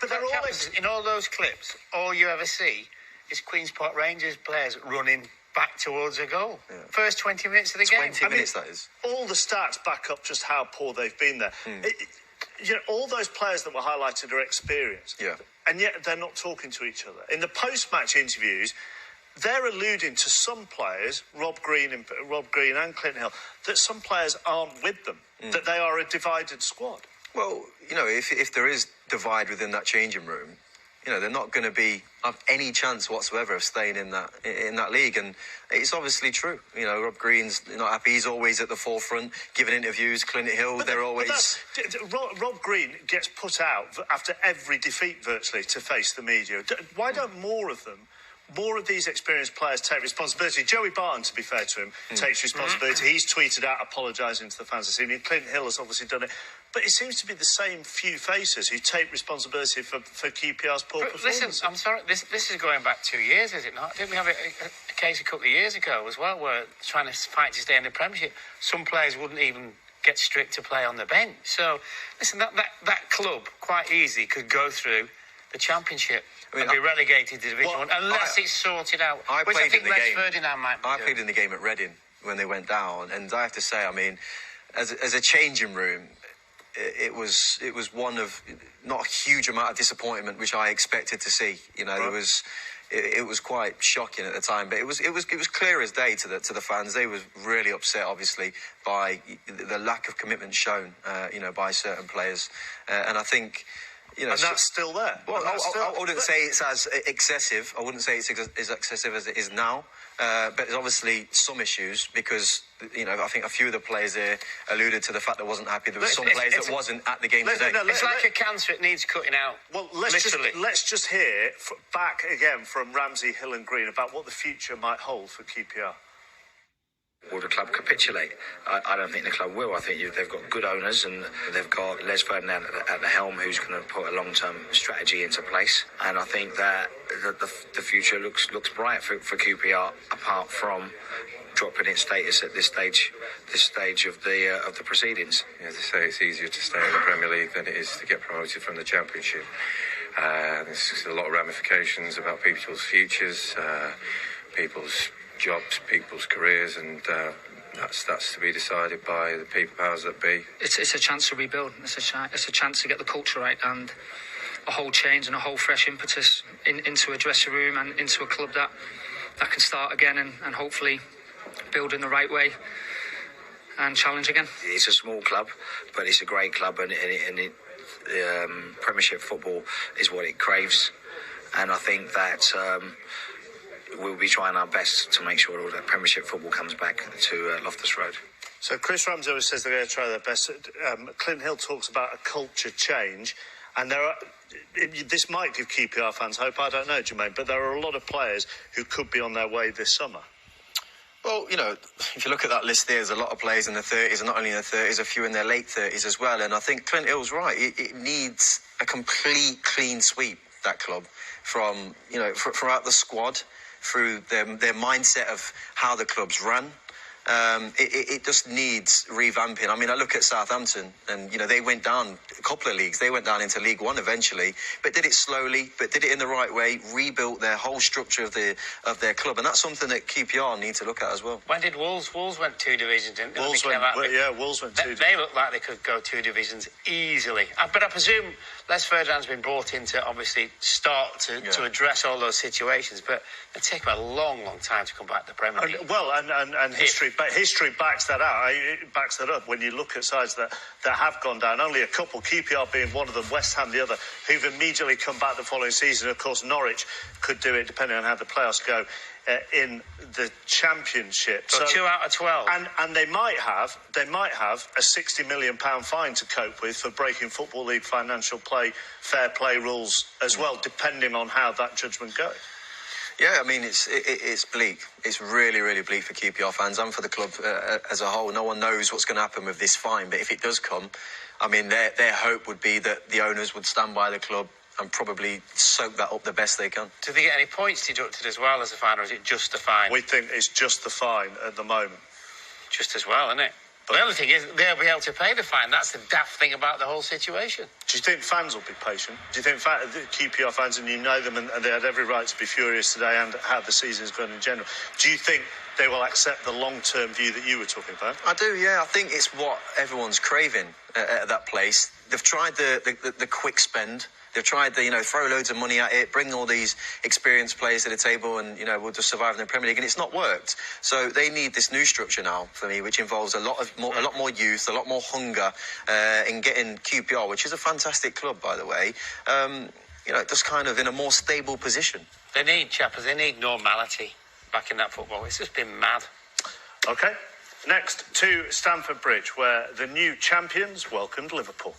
but they're always... In all those clips, all you ever see is Queen's Park Rangers players running back towards a goal. Yeah. First 20 minutes of the game. 20 minutes, that is. All the stats back up just how poor they've been there. All those players that were highlighted are experienced. Yeah. And yet they're not talking to each other. In the post-match interviews, they're alluding to some players, Rob Green and Clinton Hill, that some players aren't with them, that they are a divided squad. Well, if there is divide within that changing room, they're not going to have any chance whatsoever of staying in that league, and it's obviously true. Rob Green's not happy. He's always at the forefront, giving interviews. Clinton Hill, they're always... Rob Green gets put out after every defeat virtually to face the media. Why don't more of these experienced players take responsibility? Joey Barton, to be fair to him, takes responsibility. He's tweeted out apologising to the fans this evening. Clinton Hill has obviously done it. But it seems to be the same few faces who take responsibility for QPR's poor performance. Listen, I'm sorry, this is going back 2 years, is it not? Didn't we have a case a couple of years ago as well, where trying to fight to stay in the Premiership, some players wouldn't even get stripped to play on the bench. So, listen, that club quite easily could go through the Championship and be relegated to Division 1 unless it's sorted out. I played in the game. Ferdinand might be I played in the game at Reading when they went down, and I have to say, as a changing room, it was one of not a huge amount of disappointment which I expected to see. It was quite shocking at the time, but it was clear as day to the fans. They were really upset, obviously, by the lack of commitment shown, by certain players, and I think. And that's still there. Well, I wouldn't say it's as excessive. I wouldn't say it's as excessive as it is now. But there's obviously some issues because, I think a few of the players there alluded to the fact that wasn't happy. There were some players that wasn't at the game today. It's like a cancer, it needs cutting out. Well, let's just hear back again from Ramsey, Hill and Green about what the future might hold for QPR. Will the club capitulate? I don't think the club will. I think they've got good owners and they've got Les Ferdinand at the helm who's going to put a long-term strategy into place. And I think that the future looks bright for QPR, apart from dropping its status at this stage of the proceedings. As I say, it's easier to stay in the Premier League than it is to get promoted from the Championship. There's a lot of ramifications about people's futures, people's jobs, people's careers, and that's to be decided by the people powers that be. It's a chance to rebuild. It's a chance to get the culture right and a whole change and a whole fresh impetus into a dressing room and into a club that can start again and hopefully build in the right way and challenge again. It's a small club, but it's a great club, and Premiership football is what it craves, and I think that. We'll be trying our best to make sure all that Premiership football comes back to Loftus Road. So Chris Ramsey always says they're going to try their best. Clinton Hill talks about a culture change, and this might give QPR fans hope, I don't know, Jermaine, but there are a lot of players who could be on their way this summer. Well, if you look at that list there's a lot of players in the 30s, and not only in the 30s, a few in their late 30s as well, and I think Clinton Hill's right. It needs a complete clean sweep, that club, from, throughout the squad, through their mindset of how the club's run. It just needs revamping. I look at Southampton and, they went down a couple of leagues. They went down into League One eventually, but did it slowly, but did it in the right way, rebuilt their whole structure of their club. And that's something that QPR need to look at as well. When did Wolves went 2 divisions, didn't they? Wolves went 2. They look like they could go 2 divisions easily. But I presume Les Ferdinand's been brought in to obviously start to address all those situations, but it'll take a long, long time to come back to the Premier League. And history backs that out. It backs that up when you look at sides that have gone down. Only a couple, QPR being one of them, West Ham the other, who've immediately come back the following season. Of course, Norwich could do it depending on how the playoffs go in the Championship. So 2 out of 12. And they might have a £60 million fine to cope with for breaking Football League financial fair play rules as well, depending on how that judgment goes. Yeah, it's bleak. It's really, really bleak for QPR fans and for the club as a whole. No one knows what's going to happen with this fine, but if it does come, their hope would be that the owners would stand by the club and probably soak that up the best they can. Do they get any points deducted as well as a fine, or is it just the fine? We think it's just the fine at the moment. Just as well, isn't it? The other thing is they'll be able to pay the fine. That's the daft thing about the whole situation. Do you think fans will be patient? Do you think the QPR fans, and you know them, and they had every right to be furious today and how the season's gone in general, do you think they will accept the long-term view that you were talking about? I do, yeah. I think it's what everyone's craving at that place. They've tried the quick spend. They've tried the, throw loads of money at it, bring all these experienced players to the table and, we'll just survive in the Premier League. And it's not worked. So they need this new structure now, for me, which involves a lot more youth, a lot more hunger in getting QPR, which is a fantastic club, by the way, just kind of in a more stable position. They need normality back in that football. It's just been mad. OK. Next to Stamford Bridge, where the new champions welcomed Liverpool.